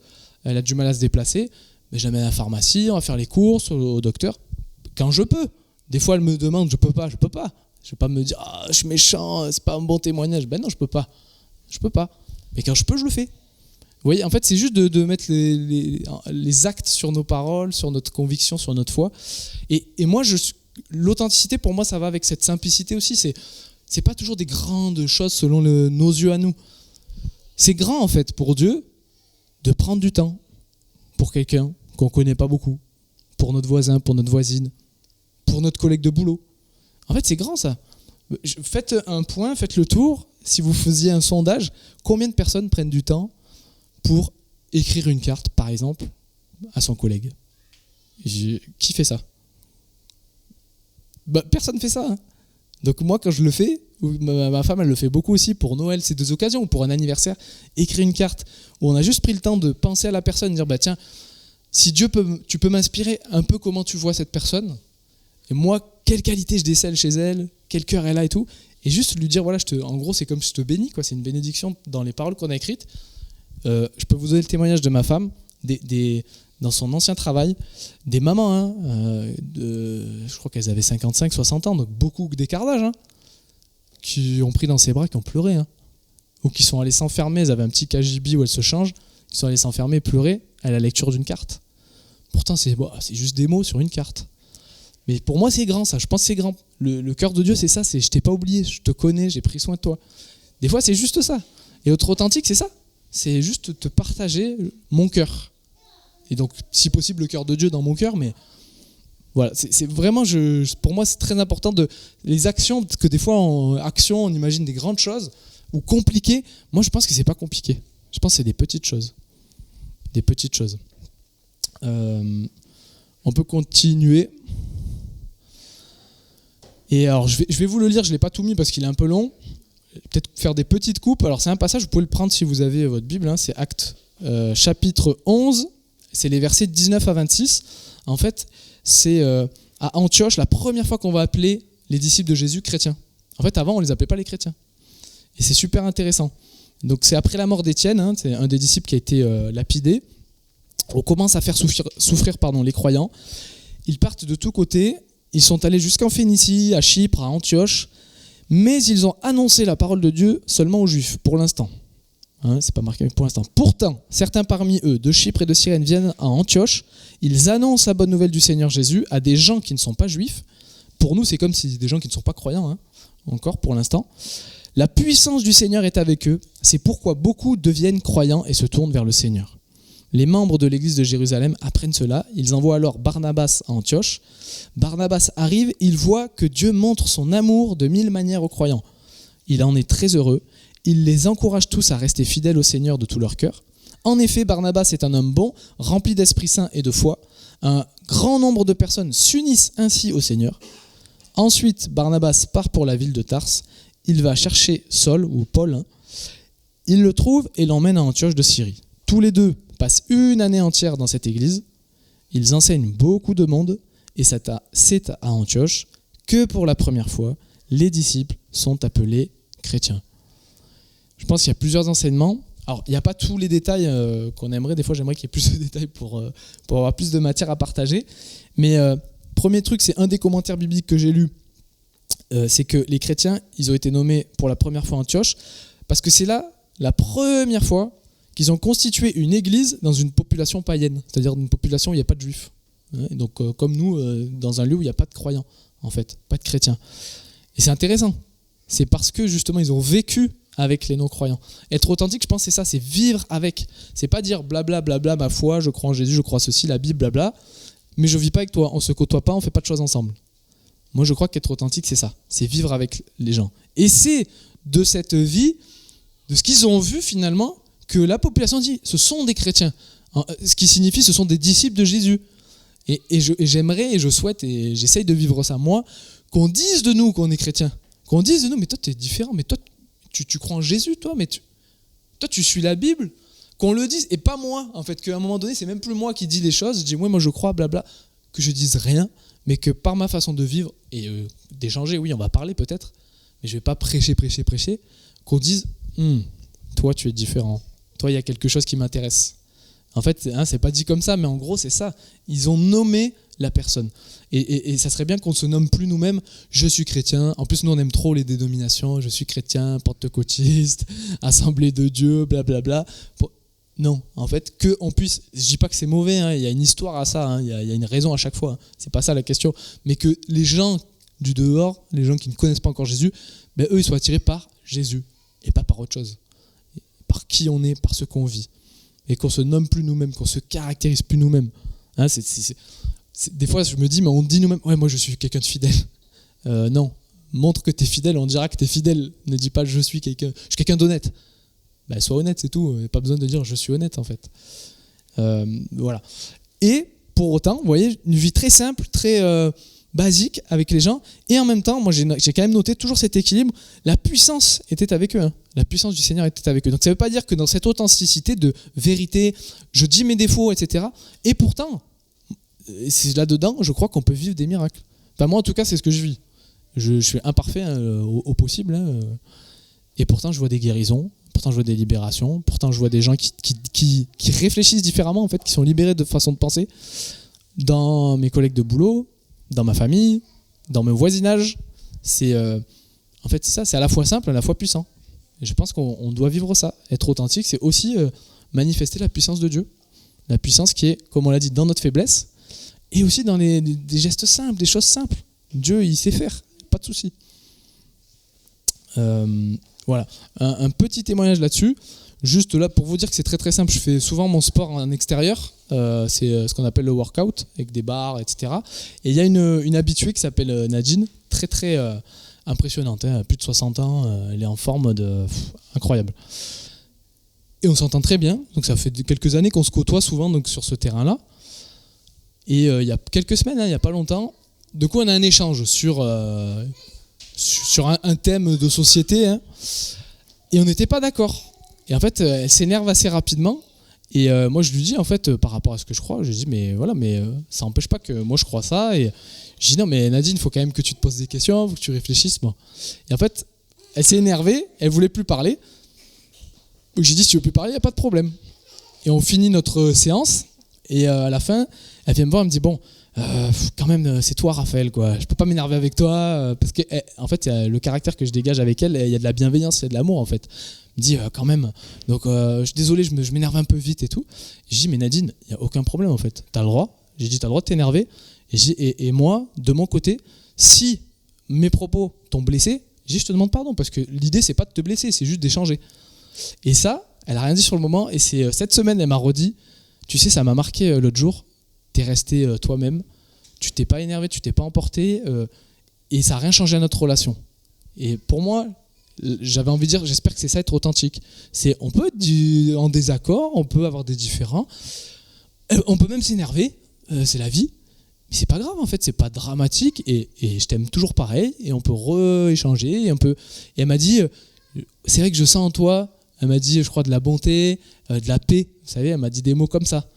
Elle a du mal à se déplacer. Mais je l'amène à la pharmacie, on va faire les courses, au docteur. Quand je peux. Des fois, elle me demande, je peux pas. Je ne vais pas me dire, je suis méchant, c'est pas un bon témoignage. Ben non, je peux pas. Mais quand je peux, je le fais. Vous voyez, en fait, c'est juste de mettre les actes sur nos paroles, sur notre conviction, sur notre foi. Et moi, l'authenticité, pour moi, ça va avec cette simplicité aussi. C'est pas toujours des grandes choses selon nos yeux à nous. C'est grand, en fait, pour Dieu, de prendre du temps pour quelqu'un qu'on ne connaît pas beaucoup, pour notre voisin, pour notre voisine, pour notre collègue de boulot. En fait, c'est grand, ça. Faites un point, faites le tour. Si vous faisiez un sondage, combien de personnes prennent du temps pour écrire une carte, par exemple, à son collègue? Qui fait ça? Personne ne fait ça. Hein. Donc moi, quand je le fais, ma femme, elle le fait beaucoup aussi pour Noël, ces deux occasions, ou pour un anniversaire, écrire une carte où on a juste pris le temps de penser à la personne, dire, tiens, si tu peux m'inspirer un peu comment tu vois cette personne, et moi, quelle qualité je décèle chez elle, quel cœur elle a et tout, et juste lui dire, voilà, en gros, c'est comme je te bénis, quoi, c'est une bénédiction dans les paroles qu'on a écrites. Je peux vous donner le témoignage de ma femme, dans son ancien travail, des mamans, je crois qu'elles avaient 55, 60 ans, donc beaucoup d'écart d'âge, qui ont pris dans ses bras, qui ont pleuré, ou qui sont allées s'enfermer, elles avaient un petit KGB où elles se changent, qui sont allées s'enfermer et pleurer à la lecture d'une carte. Pourtant, c'est juste des mots sur une carte. Mais pour moi, c'est grand ça, je pense que c'est grand. Le cœur de Dieu, c'est ça, c'est je t'ai pas oublié, je te connais, j'ai pris soin de toi. Des fois, c'est juste ça. Et être authentique, c'est ça. C'est juste te partager mon cœur. Et donc, si possible, le cœur de Dieu dans mon cœur, mais voilà, c'est vraiment, pour moi, c'est très important les actions, parce que des fois, en action, on imagine des grandes choses, ou compliquées. Moi, je pense que c'est pas compliqué. Je pense que c'est des petites choses. Des petites choses. On peut continuer. Et alors, je vais vous le lire, je ne l'ai pas tout mis parce qu'il est un peu long. Peut-être faire des petites coupes. Alors, c'est un passage, vous pouvez le prendre si vous avez votre Bible, c'est Actes chapitre 11, c'est les versets 19 à 26. En fait, c'est à Antioche, la première fois qu'on va appeler les disciples de Jésus chrétiens. En fait, avant, on ne les appelait pas les chrétiens. Et c'est super intéressant. Donc, c'est après la mort d'Étienne, c'est un des disciples qui a été lapidé. On commence à faire souffrir les croyants. Ils partent de tous côtés. Ils sont allés jusqu'en Phénicie, à Chypre, à Antioche. Mais ils ont annoncé la parole de Dieu seulement aux Juifs, pour l'instant. C'est pas marqué pour l'instant. Pourtant, certains parmi eux, de Chypre et de Cyrène, viennent à Antioche. Ils annoncent la bonne nouvelle du Seigneur Jésus à des gens qui ne sont pas juifs. Pour nous, c'est comme si des gens qui ne sont pas croyants, encore pour l'instant. La puissance du Seigneur est avec eux. C'est pourquoi beaucoup deviennent croyants et se tournent vers le Seigneur. Les membres de l'église de Jérusalem apprennent cela. Ils envoient alors Barnabas à Antioche. Barnabas arrive, il voit que Dieu montre son amour de 1000 manières aux croyants. Il en est très heureux. Il les encourage tous à rester fidèles au Seigneur de tout leur cœur. En effet, Barnabas est un homme bon, rempli d'Esprit Saint et de foi. Un grand nombre de personnes s'unissent ainsi au Seigneur. Ensuite, Barnabas part pour la ville de Tarse. Il va chercher Saul, ou Paul. Il le trouve et l'emmène à Antioche de Syrie. Tous les deux passent une année entière dans cette église. Ils enseignent beaucoup de monde. Et c'est à Antioche que pour la première fois, les disciples sont appelés chrétiens. Je pense qu'il y a plusieurs enseignements. Alors, il n'y a pas tous les détails qu'on aimerait. Des fois, j'aimerais qu'il y ait plus de détails pour avoir plus de matière à partager. Mais premier truc, c'est un des commentaires bibliques que j'ai lu. C'est que les chrétiens, ils ont été nommés pour la première fois à Antioche parce que c'est là la première fois qu'ils ont constitué une église dans une population païenne, c'est-à-dire une population où il n'y a pas de juifs. Donc, comme nous, dans un lieu où il n'y a pas de croyants, en fait, pas de chrétiens. Et c'est intéressant. c'est parce que justement ils ont vécu avec les non-croyants. Être authentique, je pense, c'est ça, c'est vivre avec. C'est pas dire blabla, blabla, ma foi, je crois en Jésus, je crois ceci, la Bible, blabla, mais je vis pas avec toi, on se côtoie pas, on fait pas de choses ensemble. Moi, je crois qu'être authentique, c'est ça, c'est vivre avec les gens. Et c'est de cette vie, de ce qu'ils ont vu finalement, que la population dit, ce sont des chrétiens. Ce qui signifie, ce sont des disciples de Jésus. Et j'aimerais, et je souhaite, et j'essaye de vivre ça, moi, qu'on dise de nous qu'on est chrétiens. Qu'on dise de nous, mais toi, tu es différent, mais toi, tu crois en Jésus, toi, mais toi, tu suis la Bible. Qu'on le dise, et pas moi, en fait, qu'à un moment donné, c'est même plus moi qui dis les choses, je dis, moi, je crois, blabla, que je dise rien, mais que par ma façon de vivre, et d'échanger, oui, on va parler peut-être, mais je vais pas prêcher, qu'on dise, toi, tu es différent. Toi, il y a quelque chose qui m'intéresse. En fait, c'est pas dit comme ça, mais en gros, c'est ça. Ils ont nommé la personne. Et ça serait bien qu'on ne se nomme plus nous-mêmes, je suis chrétien. En plus, nous, on aime trop les dénominations. Je suis chrétien, pentecôtiste, assemblée de Dieu, blablabla. Non, en fait, qu'on puisse... Je dis pas que c'est mauvais, il y a une histoire à ça, il y a une raison à chaque fois. C'est pas ça la question. Mais que les gens du dehors, les gens qui ne connaissent pas encore Jésus, eux, ils soient attirés par Jésus et pas par autre chose. Par qui on est, par ce qu'on vit. Et qu'on se nomme plus nous-mêmes, qu'on se caractérise plus nous-mêmes. Des fois, je me dis, mais on dit nous-mêmes, ouais, moi je suis quelqu'un de fidèle. Non, montre que tu es fidèle, on dira que tu es fidèle. Ne dis pas, je suis quelqu'un d'honnête. Sois honnête, c'est tout. Il n'y a pas besoin de dire, je suis honnête, en fait. Voilà. Et pour autant, vous voyez, une vie très simple, très basique avec les gens. Et en même temps, moi j'ai quand même noté toujours cet équilibre. La puissance était avec eux. La puissance du Seigneur était avec eux. Donc ça ne veut pas dire que dans cette authenticité de vérité, je dis mes défauts, etc. Et pourtant, c'est là-dedans, je crois qu'on peut vivre des miracles. Enfin, moi, en tout cas, c'est ce que je vis. Je suis imparfait au possible. Et pourtant, je vois des guérisons. Pourtant, je vois des libérations. Pourtant, je vois des gens qui réfléchissent différemment, en fait, qui sont libérés de façon de penser. Dans mes collègues de boulot, dans ma famille, dans mon voisinage. En fait, c'est ça. C'est à la fois simple, à la fois puissant. Et je pense qu'on doit vivre ça. Être authentique, c'est aussi manifester la puissance de Dieu. La puissance qui est, comme on l'a dit, dans notre faiblesse. Et aussi dans des gestes simples, des choses simples. Dieu, il sait faire. Pas de souci. Voilà. Un petit témoignage là-dessus. Juste là, pour vous dire que c'est très très simple. Je fais souvent mon sport en extérieur. C'est ce qu'on appelle le workout, avec des barres, etc. Et il y a une habituée qui s'appelle Nadine. Très très impressionnante. Plus de 60 ans. Elle est en forme incroyable. Et on s'entend très bien. Donc ça fait quelques années qu'on se côtoie souvent donc, sur ce terrain-là. Et il y a quelques semaines, il n'y a pas longtemps, de quoi on a un échange sur un thème de société. Et on n'était pas d'accord. Et en fait, elle s'énerve assez rapidement. Et moi, je lui dis, en fait, par rapport à ce que je crois, je lui dis, mais voilà, mais ça n'empêche pas que moi, je crois ça. Et je dis, non, mais Nadine, il faut quand même que tu te poses des questions, il faut que tu réfléchisses. Bon. Et en fait, elle s'est énervée, elle ne voulait plus parler. Donc j'ai dit, si tu veux plus parler, il n'y a pas de problème. Et on finit notre séance. Et à la fin, elle vient me voir, elle me dit, bon, quand même, c'est toi, Raphaël, quoi. Je peux pas m'énerver avec toi. Parce que, en fait, le caractère que je dégage avec elle, il y a de la bienveillance, il y a de l'amour, en fait. Elle me dit, quand même. Donc, je suis désolé, je m'énerve un peu vite et tout. Et je dis, mais Nadine, il n'y a aucun problème, en fait. Tu as le droit. J'ai dit, tu as le droit de t'énerver. Et moi, de mon côté, si mes propos t'ont blessé, je te demande pardon. Parce que l'idée, c'est pas de te blesser, c'est juste d'échanger. Et ça, elle a rien dit sur le moment. Et c'est cette semaine, elle m'a redit, tu sais, ça m'a marqué l'autre jour. T'es resté toi-même. Tu t'es pas énervé, tu t'es pas emporté. Et ça n'a rien changé à notre relation. Et pour moi, j'avais envie de dire, j'espère que c'est ça, être authentique. On peut être en désaccord, on peut avoir des différends. On peut même s'énerver. C'est la vie. Mais c'est pas grave, en fait. C'est pas dramatique. Et je t'aime toujours pareil. Et on peut rééchanger. Et elle m'a dit, c'est vrai que je sens en toi... Elle m'a dit, je crois, de la bonté, de la paix. Vous savez, elle m'a dit des mots comme ça.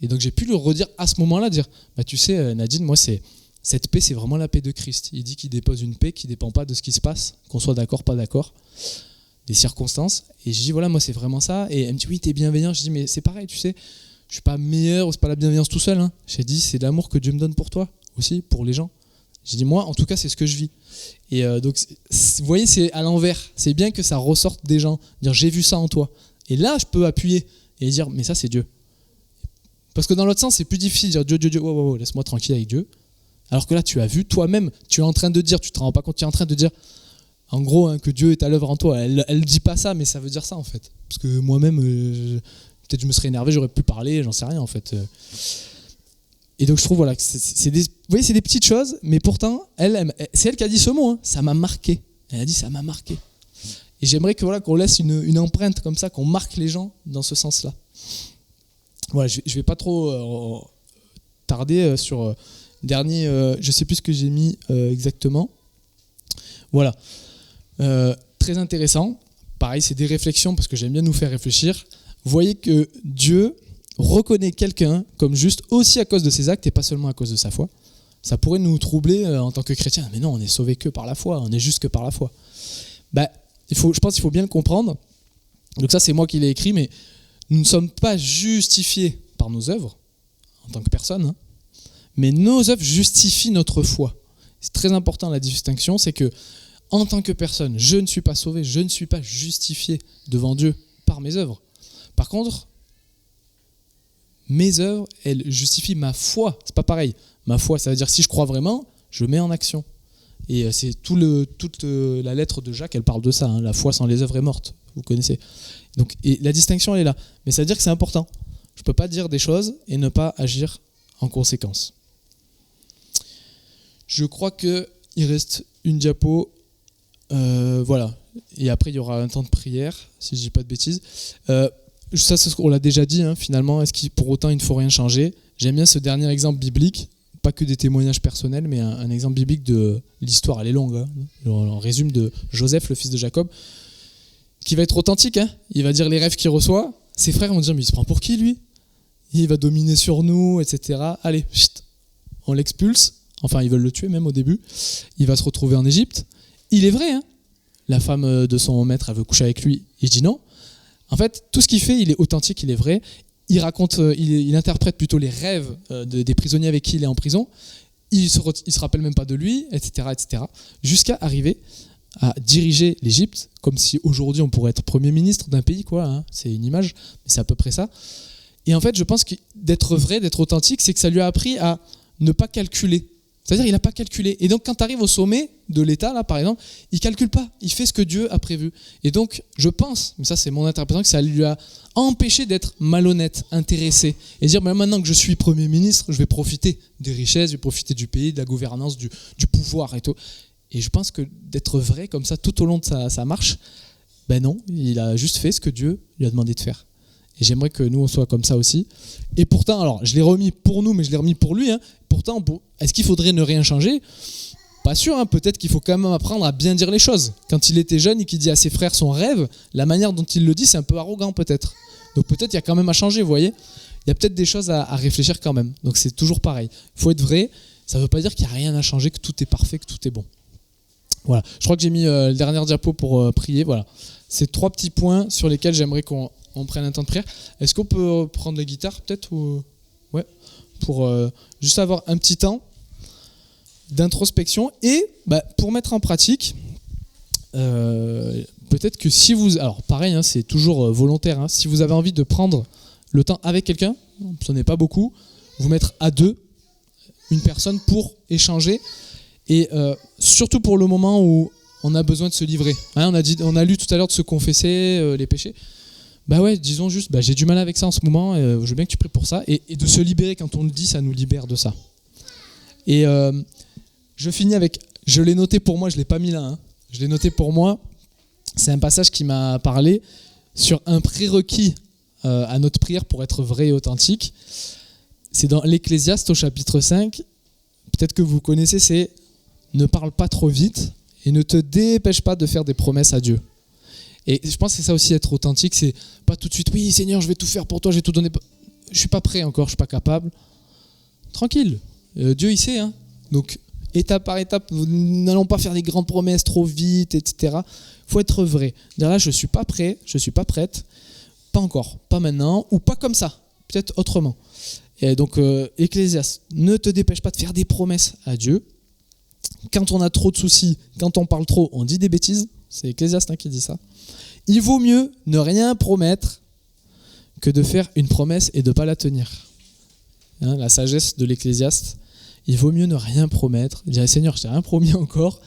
Et donc, j'ai pu le redire à ce moment-là, dire, tu sais, Nadine, moi, cette paix, c'est vraiment la paix de Christ. Il dit qu'il dépose une paix qui ne dépend pas de ce qui se passe, qu'on soit d'accord, pas d'accord, des circonstances. Et je dis, voilà, moi, c'est vraiment ça. Et elle me dit, oui, t'es bienveillant. Je dis, mais c'est pareil, tu sais, je suis pas meilleur, c'est pas la bienveillance tout seul. J'ai dit, c'est l'amour que Dieu me donne pour toi aussi, pour les gens. J'ai dit, moi, en tout cas, c'est ce que je vis. Et donc, vous voyez, c'est à l'envers. C'est bien que ça ressorte des gens. Dire, j'ai vu ça en toi. Et là, je peux appuyer et dire, mais ça, c'est Dieu. Parce que dans l'autre sens, c'est plus difficile de dire, Dieu, wow, laisse-moi tranquille avec Dieu. Alors que là, tu as vu toi-même, tu es en train de dire, tu te rends pas compte, tu es en train de dire, En gros, hein, que Dieu est à l'œuvre en toi. Elle dit pas ça, mais ça veut dire ça en fait. Parce que moi-même, peut-être je me serais énervé, j'aurais pu parler, j'en sais rien en fait. Et donc je trouve voilà, c'est des, vous voyez, c'est des petites choses, mais pourtant, c'est elle qui a dit ce mot. Hein, ça m'a marqué. Elle a dit ça m'a marqué. Et j'aimerais que voilà, qu'on laisse une empreinte comme ça, qu'on marque les gens dans ce sens-là. Voilà, je vais pas trop tarder sur dernier. Je sais plus ce que j'ai mis exactement. Voilà. Très intéressant. Pareil, c'est des réflexions parce que j'aime bien nous faire réfléchir. Vous voyez que Dieu reconnaît quelqu'un comme juste aussi à cause de ses actes et pas seulement à cause de sa foi. Ça pourrait nous troubler en tant que chrétiens. Mais non, on est sauvé que par la foi, on est juste que par la foi. Je pense qu'il faut bien le comprendre. Donc ça, c'est moi qui l'ai écrit, mais nous ne sommes pas justifiés par nos œuvres en tant que personne, hein, mais nos œuvres justifient notre foi. C'est très important la distinction, c'est que en tant que personne, je ne suis pas sauvé, je ne suis pas justifié devant Dieu par mes œuvres. Par contre, mes œuvres, elles justifient ma foi. C'est pas pareil. Ma foi, ça veut dire que si je crois vraiment, je mets en action. Et c'est toute la lettre de Jacques, elle parle de ça. Hein. La foi sans les œuvres est morte. Vous connaissez. Donc, et la distinction, elle est là. Mais ça veut dire que c'est important. Je ne peux pas dire des choses et ne pas agir en conséquence. Je crois qu'il reste une diapo. Voilà. Et après, il y aura un temps de prière, si je ne dis pas de bêtises. Ça, on l'a déjà dit, hein, finalement. Est-ce qu'il pour autant, il ne faut rien changer ? J'aime bien ce dernier exemple biblique. Pas que des témoignages personnels, mais un exemple biblique de l'histoire. Elle est longue. Hein. On résume de Joseph, le fils de Jacob, qui va être authentique. Hein. Il va dire les rêves qu'il reçoit. Ses frères vont dire, mais il se prend pour qui, lui ? Il va dominer sur nous, etc. Allez, chut, on l'expulse. Enfin, ils veulent le tuer même au début. Il va se retrouver en Égypte. Il est vrai, hein. La femme de son maître, elle veut coucher avec lui. Il dit non. En fait, tout ce qu'il fait, il est authentique, il est vrai. Il raconte, il interprète plutôt les rêves des prisonniers avec qui il est en prison. Il se rappelle même pas de lui, etc., etc. Jusqu'à arriver à diriger l'Égypte, comme si aujourd'hui on pourrait être Premier ministre d'un pays, quoi. Hein. C'est une image, mais c'est à peu près ça. Et en fait, je pense que d'être vrai, d'être authentique, c'est que ça lui a appris à ne pas calculer. C'est-à-dire qu'il n'a pas calculé. Et donc, quand tu arrives au sommet de l'État, là, par exemple, il ne calcule pas. Il fait ce que Dieu a prévu. Et donc, je pense, mais ça c'est mon interprétation, que ça lui a empêché d'être malhonnête, intéressé. Et dire, maintenant que je suis Premier ministre, je vais profiter des richesses, je vais profiter du pays, de la gouvernance, du pouvoir et tout. Et je pense que d'être vrai comme ça tout au long de sa marche, ben non, il a juste fait ce que Dieu lui a demandé de faire. Et j'aimerais que nous, on soit comme ça aussi. Et pourtant, alors, je l'ai remis pour nous, mais je l'ai remis pour lui. Hein. Pourtant, est-ce qu'il faudrait ne rien changer ? Pas sûr, hein. Peut-être qu'il faut quand même apprendre à bien dire les choses. Quand il était jeune et qu'il dit à ses frères son rêve, la manière dont il le dit, c'est un peu arrogant peut-être. Donc peut-être il y a quand même à changer, vous voyez ? Il y a peut-être des choses à réfléchir quand même. Donc c'est toujours pareil. Il faut être vrai. Ça ne veut pas dire qu'il n'y a rien à changer, que tout est parfait, que tout est bon. Voilà. Je crois que j'ai mis le dernier diapo pour prier. Voilà. C'est 3 petits points sur lesquels j'aimerais qu'on prenne un temps de prière. Est-ce qu'on peut prendre la guitare peut-être ou... Ouais. Pour juste avoir un petit temps d'introspection et pour mettre en pratique, peut-être que si vous... Alors pareil, hein, c'est toujours volontaire. Hein, si vous avez envie de prendre le temps avec quelqu'un, ce n'est pas beaucoup, vous mettre à 2, une personne pour échanger et surtout pour le moment où on a besoin de se livrer. Hein, on a lu tout à l'heure de se confesser les péchés. Ouais, disons juste, j'ai du mal avec ça en ce moment, je veux bien que tu pries pour ça, et de se libérer quand on le dit, ça nous libère de ça. Et je finis avec, je l'ai noté pour moi, je ne l'ai pas mis là, hein. Je l'ai noté pour moi, c'est un passage qui m'a parlé sur un prérequis à notre prière pour être vrai et authentique. C'est dans l'Ecclésiaste au chapitre 5, peut-être que vous connaissez, c'est « Ne parle pas trop vite et ne te dépêche pas de faire des promesses à Dieu ». Et je pense que c'est ça aussi être authentique, c'est pas tout de suite, oui Seigneur, je vais tout faire pour toi, je vais tout donner. Je suis pas prêt encore, je suis pas capable. Tranquille, Dieu il sait. Hein. Donc étape par étape, nous n'allons pas faire des grandes promesses trop vite, etc. Il faut être vrai. Dire là, je suis pas prêt, je suis pas prête, pas encore, pas maintenant, ou pas comme ça, peut-être autrement. Et donc Ecclésiaste, ne te dépêche pas de faire des promesses à Dieu. Quand on a trop de soucis, quand on parle trop, on dit des bêtises. C'est Ecclésiaste qui dit ça. Il vaut mieux ne rien promettre que de faire une promesse et de ne pas la tenir. Hein, la sagesse de l'Ecclésiaste. Il vaut mieux ne rien promettre. Dire Seigneur, je t'ai rien promis encore.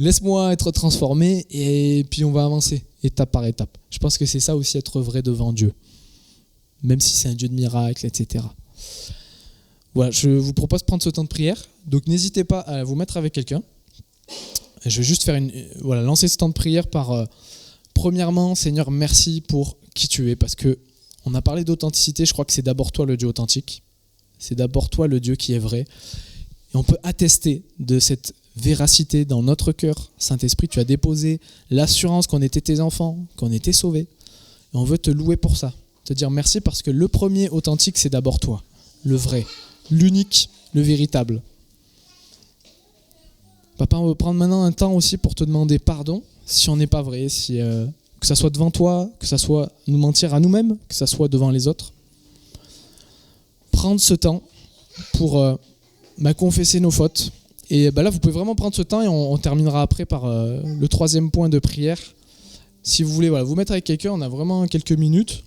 laisse-moi être transformé et puis on va avancer étape par étape. Je pense que c'est ça aussi être vrai devant Dieu, même si c'est un Dieu de miracles, etc. Voilà, je vous propose de prendre ce temps de prière. Donc n'hésitez pas à vous mettre avec quelqu'un. Je vais juste faire lancer ce temps de prière par premièrement, Seigneur, merci pour qui tu es, parce que on a parlé d'authenticité. Je crois que c'est d'abord toi le Dieu authentique. C'est d'abord toi le Dieu qui est vrai. Et on peut attester de cette véracité dans notre cœur. Saint-Esprit, tu as déposé l'assurance qu'on était tes enfants, qu'on était sauvés. Et on veut te louer pour ça. Te dire merci parce que le premier authentique, c'est d'abord toi. Le vrai, l'unique, le véritable. Papa, on va prendre maintenant un temps aussi pour te demander pardon si on n'est pas vrai, que ça soit devant toi, que ça soit nous mentir à nous-mêmes, que ça soit devant les autres. Prendre ce temps pour confesser nos fautes. Et là, vous pouvez vraiment prendre ce temps et on terminera après par le troisième point de prière. Si vous voulez vous mettre avec quelqu'un, on a vraiment quelques minutes.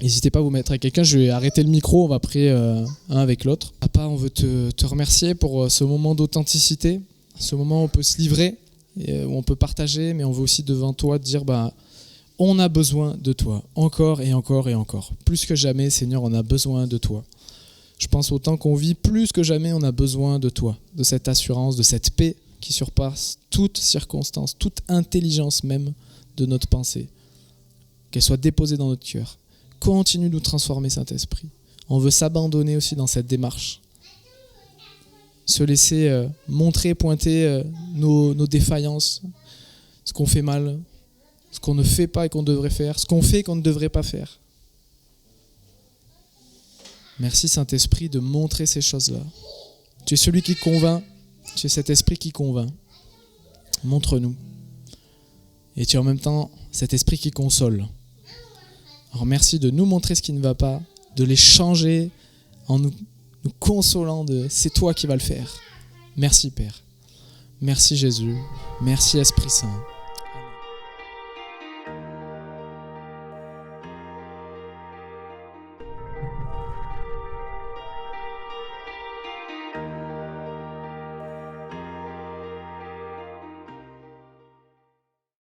N'hésitez pas à vous mettre avec quelqu'un. Je vais arrêter le micro, on va prier un avec l'autre. Papa, on veut te remercier pour ce moment d'authenticité, ce moment où on peut se livrer, où on peut partager, mais on veut aussi devant toi te dire on a besoin de toi, encore et encore et encore. Plus que jamais, Seigneur, on a besoin de toi. Je pense au temps qu'on vit, plus que jamais, on a besoin de toi, de cette assurance, de cette paix qui surpasse toute circonstance, toute intelligence même de notre pensée. Qu'elle soit déposée dans notre cœur. Continue de nous transformer, Saint-Esprit. On veut s'abandonner aussi dans cette démarche. Se laisser montrer, pointer nos défaillances, ce qu'on fait mal, ce qu'on ne fait pas et qu'on devrait faire, ce qu'on fait et qu'on ne devrait pas faire. Merci Saint-Esprit de montrer ces choses-là. Tu es celui qui convainc, tu es cet esprit qui convainc. Montre-nous. Et tu es en même temps cet esprit qui console. Alors merci de nous montrer ce qui ne va pas, de les changer en nous consolant de c'est toi qui vas le faire. Merci Père. Merci Jésus. Merci Esprit Saint.